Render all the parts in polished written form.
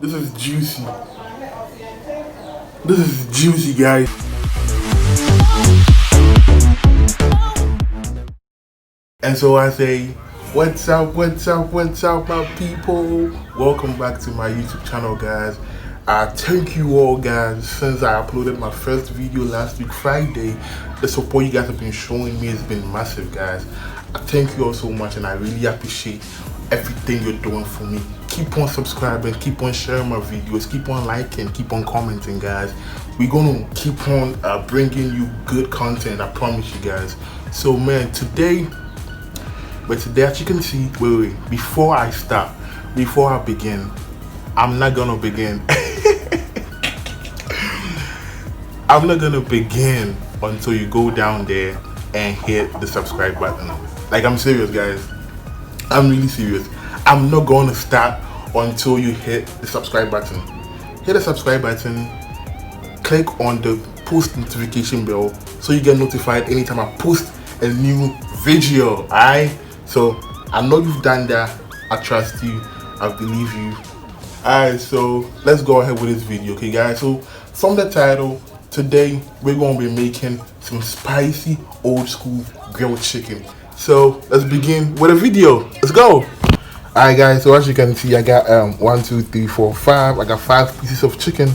This is juicy. This is juicy, guys. And so I say, what's up, my people? Welcome back to my YouTube channel, guys. Thank you all, guys. Since I uploaded my first video last week, Friday, the support you guys have been showing me has been massive, guys. I thank you all so much, and I really appreciate everything you're doing for me. Keep on subscribing, keep on sharing my videos, keep on liking, keep on commenting, guys. We're gonna keep on bringing you good content, I promise you guys. So man, today, as you can see, wait, before I begin, I'm not gonna begin. I'm not gonna begin until you go down there and hit the subscribe button. Like, I'm serious, guys. I'm really serious. I'm not gonna start until you hit the subscribe button. Hit the subscribe button, click on the post notification bell so you get notified anytime I post a new video. Alright? So I know you've done that. I trust you. I believe you. Alright, so let's go ahead with this video, okay guys? So from the title, today we're gonna be making some spicy old school grilled chicken. So let's begin with a video. Let's go. Alright guys, so as you can see, I got 1, 2, 3, 4, 5. I got 5 pieces of chicken.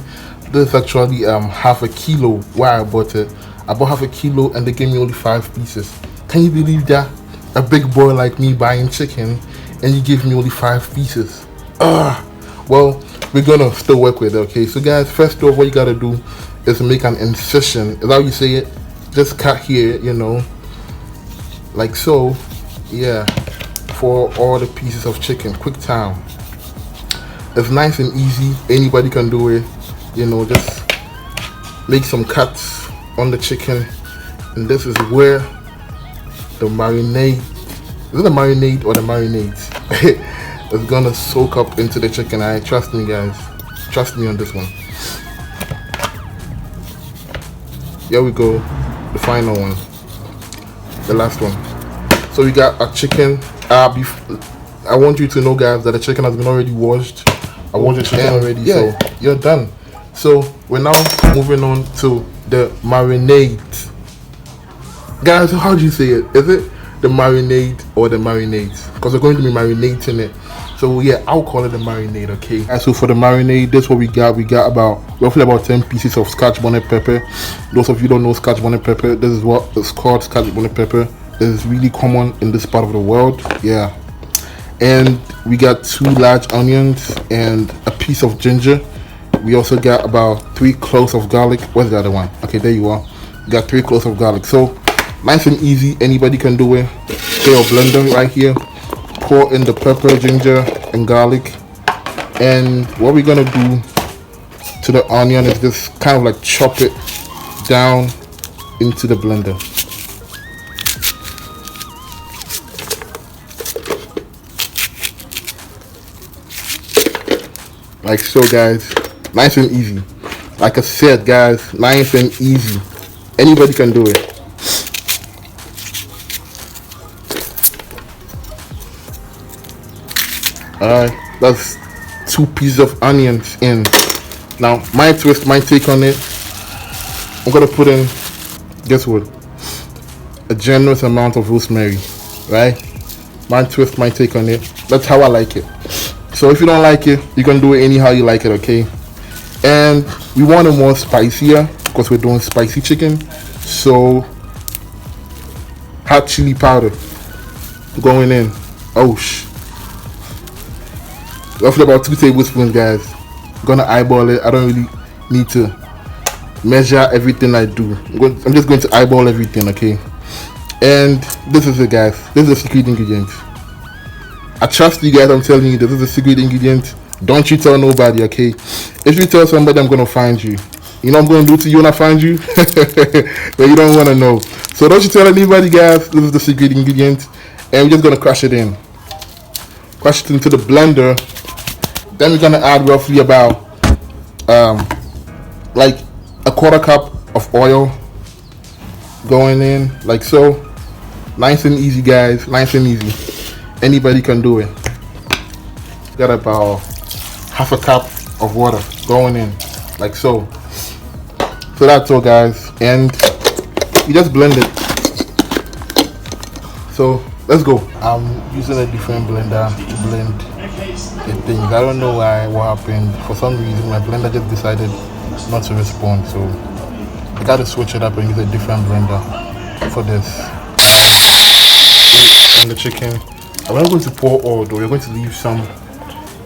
This is actually half a kilo where I bought it. I bought half a kilo and they gave me only 5 pieces. Can you believe that? A big boy like me buying chicken and you give me only 5 pieces. Well, we're gonna still work with it, okay? So guys, first off, what you gotta do is make an incision. Is that how you say it? Just cut here, you know, like so. Yeah, for all the pieces of chicken. Quick time. It's nice and easy. Anybody can do it. You know, just make some cuts on the chicken, and this is where the marinade, is it the marinade or the marinades? It's gonna soak up into the chicken. I trust me, guys. Trust me on this one. Here we go, the final one, the last one. So we got a chicken. I want you to know, guys, that the chicken has been already washed. I washed the chicken already, yeah. So you're done. So we're now moving on to the marinade. Guys, how do you say it? Is it the marinade or the marinades? Because we're going to be marinating it. So yeah, I'll call it the marinade, okay? And so for the marinade, that's what we got. We got roughly about 10 pieces of scotch bonnet pepper. Those of you don't know scotch bonnet pepper, this is what it's called, scotch bonnet pepper. This is really common in this part of the world, yeah. And we got 2 large onions and a piece of ginger. We also got about 3 cloves of garlic. Where's the other one? Okay, there you are. We got 3 cloves of garlic. So nice and easy, anybody can do it. Get your blender right here, pour in the pepper, ginger and garlic, and what we're gonna do to the onion is just kind of like chop it down into the blender. Like so, guys. Nice and easy. Like I said, guys, nice and easy. Anybody can do it. Alright, that's 2 pieces of onions in. Now, my twist, my take on it, I'm gonna put in, guess what? A generous amount of rosemary, right? My twist, my take on it. That's how I like it. So if you don't like it, you can do it anyhow you like it, okay? And we want it more spicier because we're doing spicy chicken. So hot chili powder going in. Roughly about 2 tablespoons, guys. I'm gonna eyeball it. I don't really need to measure everything I do. I'm just going to eyeball everything, okay? And this is it, guys. This is the secret ingredient. I trust you guys. I'm telling you, this is the secret ingredient. Don't you tell nobody, okay? If you tell somebody, I'm gonna find you. You know what I'm gonna do to you when I find you? But you don't wanna know. So don't you tell anybody, guys. This is the secret ingredient, and we're just gonna crush it in. Crush it into the blender. Then we're gonna add roughly about like a 1/4 cup of oil going in, like so. Nice and easy, guys. Nice and easy. Anybody can do it. Got about 1/2 cup of water going in, like so. So that's all, guys, and you just blend it. So let's go. I'm using a different blender to blend the things. I don't know what happened. For some reason, my blender just decided not to respond. So I got to switch it up and use a different blender for this. And the chicken, I'm not going to pour all though. We're going to leave some,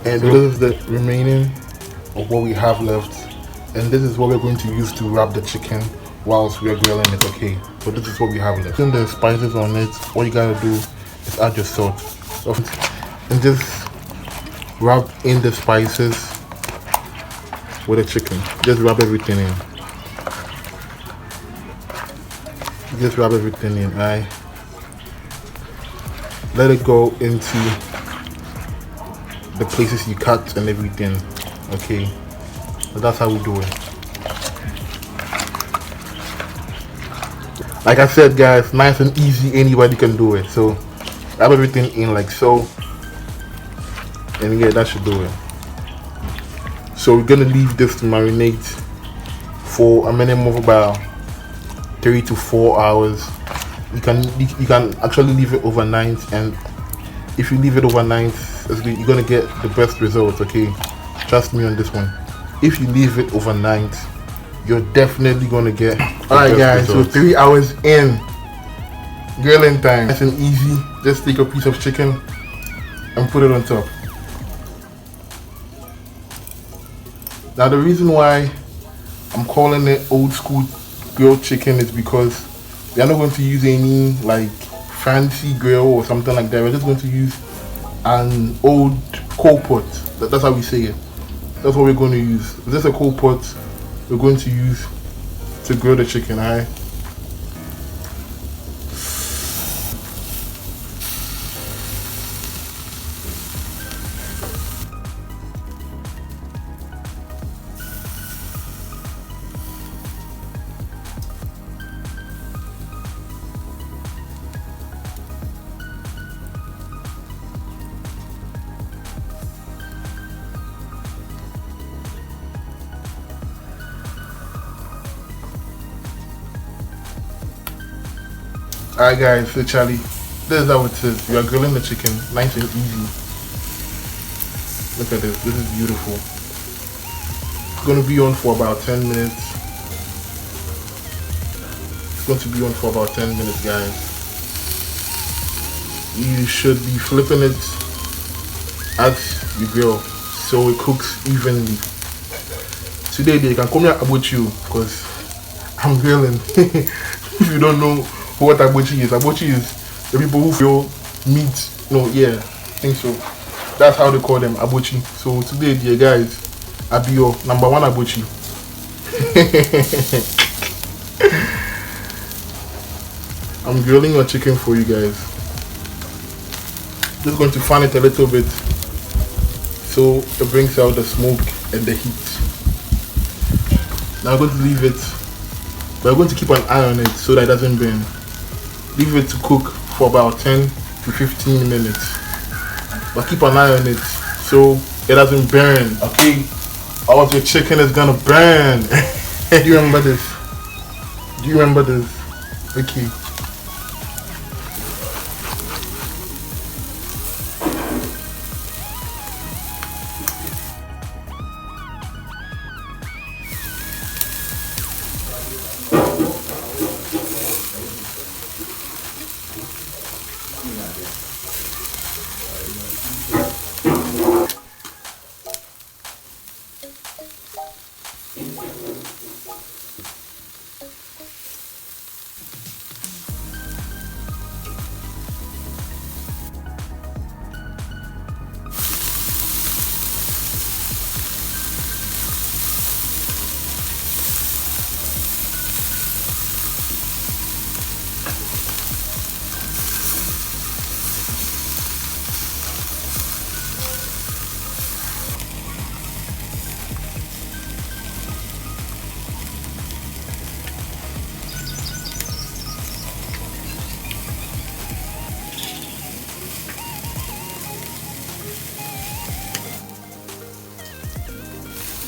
and this is the remaining of what we have left, and this is what we're going to use to wrap the chicken whilst we're grilling it. Okay, so this is what we have left. Putting the spices on it, what you gotta do is add your salt and just rub in the spices with the chicken. Just rub everything in. Just rub everything in. Alright, let it go into the places you cut and everything. Okay, so that's how we do it. Like I said, guys, nice and easy, anybody can do it. So wrap everything in like so, and yeah, that should do it. So we're gonna leave this to marinate for a minimum of about 3 to 4 hours. You can actually leave it overnight, and if you leave it overnight, you're gonna get the best results. Okay, trust me on this one. If you leave it overnight, you're definitely gonna get. Alright, guys, results. So 3 hours in, grilling time. Nice and easy. Just take a piece of chicken and put it on top. Now the reason why I'm calling it old school grilled chicken is because we are not going to use any like fancy grill or something like that. We're just going to use an old coal pot. That's how we say it. That's what we're going to use. This is a coal pot we're going to use to grill the chicken. Alright. Alright, guys, so Charlie, this is how it is. You are grilling the chicken, nice and easy. Look at this. This is beautiful. It's going to be on for about 10 minutes. It's going to be on for about 10 minutes, guys. You should be flipping it as you grill so it cooks evenly. Today they can come here about you because I'm grilling. If you don't know what abochi is the people who feel meat. No, yeah, I think so. That's how they call them, abochi. So today, dear guys, I'll be your number one abochi. I'm grilling your chicken for you guys. Just going to fan it a little bit so it brings out the smoke and the heat. Now I'm going to leave it. We're going to keep an eye on it so that it doesn't burn. Leave it to cook for about 10 to 15 minutes. But keep an eye on it so it doesn't burn, okay? Or else your chicken is gonna burn. Do you remember this? Do you remember this? Okay.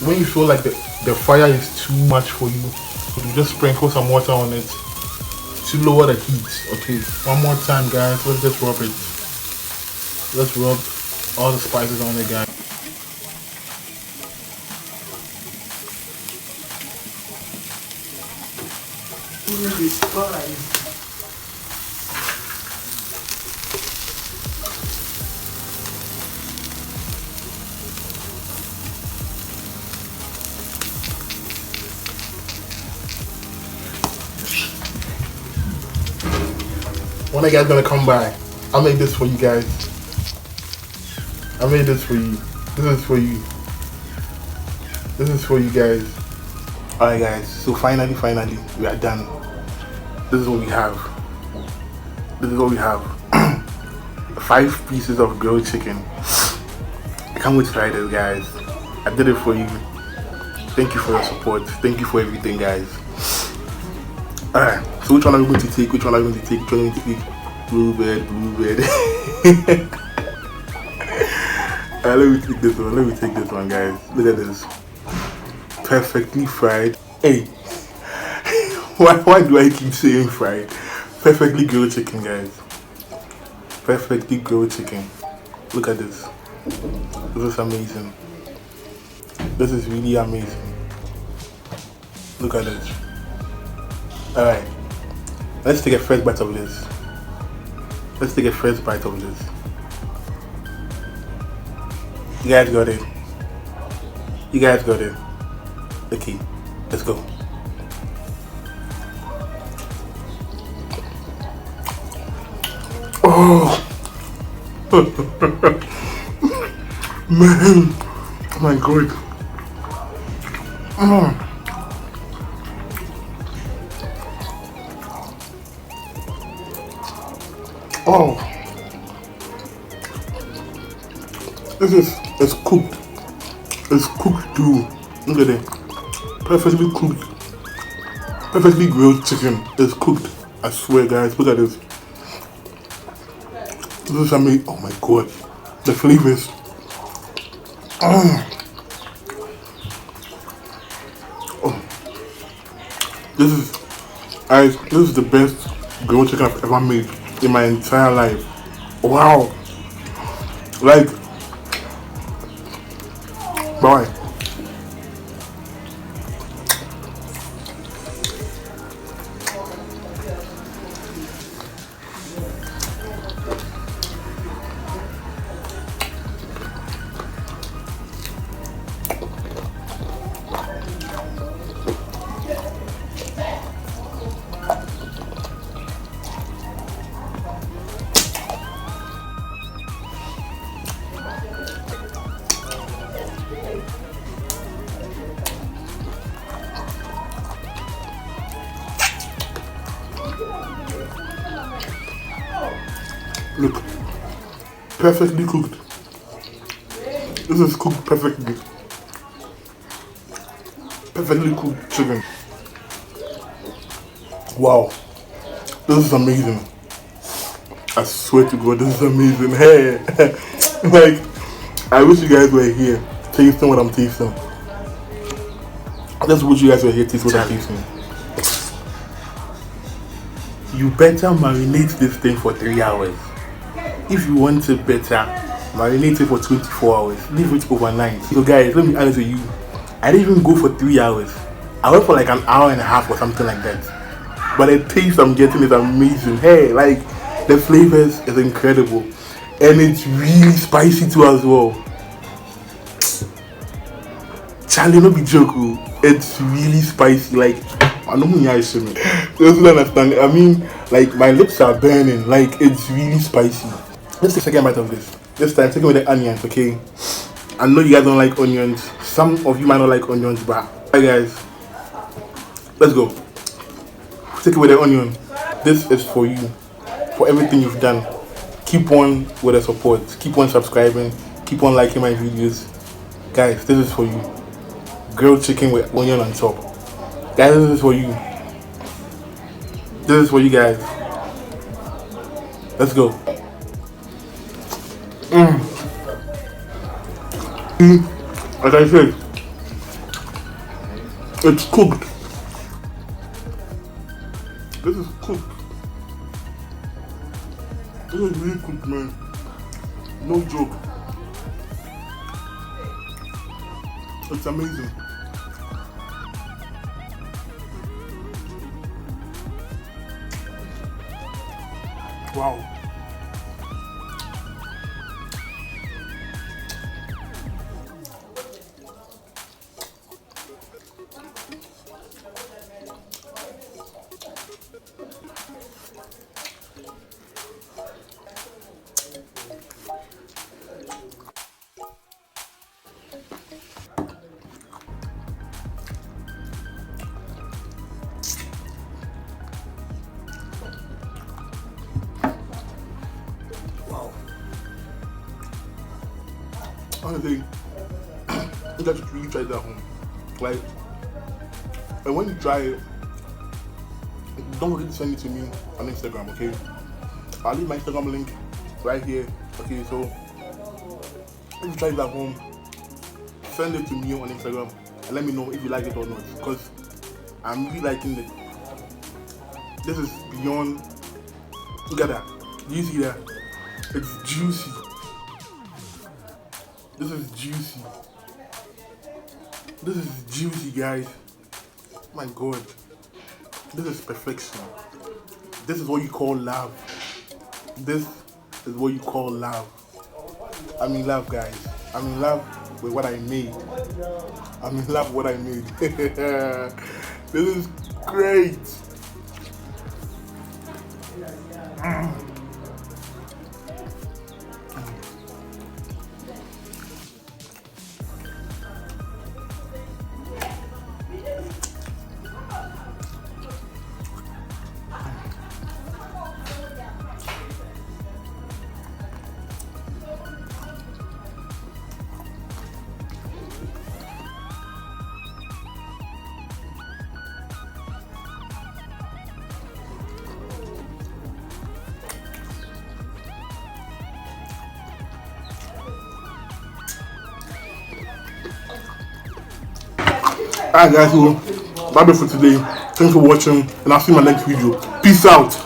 when you feel like the fire is too much for you, you just sprinkle some water on it to lower the heat. Okay, one more time, guys. Let's just rub it. Let's rub all the spices on it, guys. When are you guys gonna come by? I'll make this for you guys. I made this for you. This is for you. This is for you guys. Alright guys, so finally we are done. This is what we have. This is what we have. 5 pieces of grilled chicken. I can't wait to try this, guys. I did it for you. Thank you for your support. Thank you for everything, guys. Alright, so which one are we going to take? Which one are we going to take? Which one are we going to take? Bluebird. Let me take this one. Let me take this one, guys. Look at this. Perfectly fried. Hey, why do I keep saying fried? Perfectly grilled chicken, guys. Perfectly grilled chicken. Look at this. This is amazing. This is really amazing. Look at this. Alright, let's take a first bite of this. Let's take a first bite of this. You guys got it. You guys got it. Okay, let's go. Oh man, oh my god. Oh, it's cooked. It's cooked too. Look at it. Perfectly cooked. Perfectly grilled chicken. It's cooked. I swear, guys. Look at this. This is amazing. Oh my god. The flavors. Oh. This is the best grilled chicken I've ever made in my entire life. Wow. Like, bye. Look, perfectly cooked. This is cooked perfectly. Perfectly cooked chicken. Wow, this is amazing. I swear to God, this is amazing. Hey, like, I wish you guys were here tasting what I'm tasting. I just wish you guys were here tasting what I'm tasting. You better marinate this thing for 3 hours. If you want it better, marinate it for 24 hours. Leave it overnight. So guys, let me honest with you. I didn't even go for 3 hours. I went for like an hour and a half or something like that. But the taste I'm getting is amazing. Hey, like, the flavors is incredible. And it's really spicy too as well. Charlie, no be joke. It's really spicy. Like, I don't know. You don't understand. I mean, like, my lips are burning. Like, it's really spicy. Let's take a second bite of this. This time, take it with the onions, okay? I know you guys don't like onions. Some of you might not like onions, but alright, guys. Let's go. Take it with the onion. This is for you. For everything you've done. Keep on with the support. Keep on subscribing. Keep on liking my videos. Guys, this is for you. Grilled chicken with onion on top. Guys, this is for you. This is for you guys. Let's go. Like I said, It's cooked. This is cooked. This is really cooked, man. No joke. It's amazing. Wow. Honestly, you guys should really try that at home. Like, and when you try it, don't forget to send it to me on Instagram, okay? I'll leave my Instagram link right here. Okay, so if you try it at home, send it to me on Instagram and let me know if you like it or not. Because I'm really liking it. This is beyond. Look at that. Do you see that? It's juicy. This is juicy. This is juicy, guys. My God. This is perfection. This is what you call love. This is what you call love. I'm in love, guys. I'm in love with what I made. I'm in love with what I made. This is great. Alright guys, so that's it for today. Thanks for watching and I'll see you in my next video. Peace out.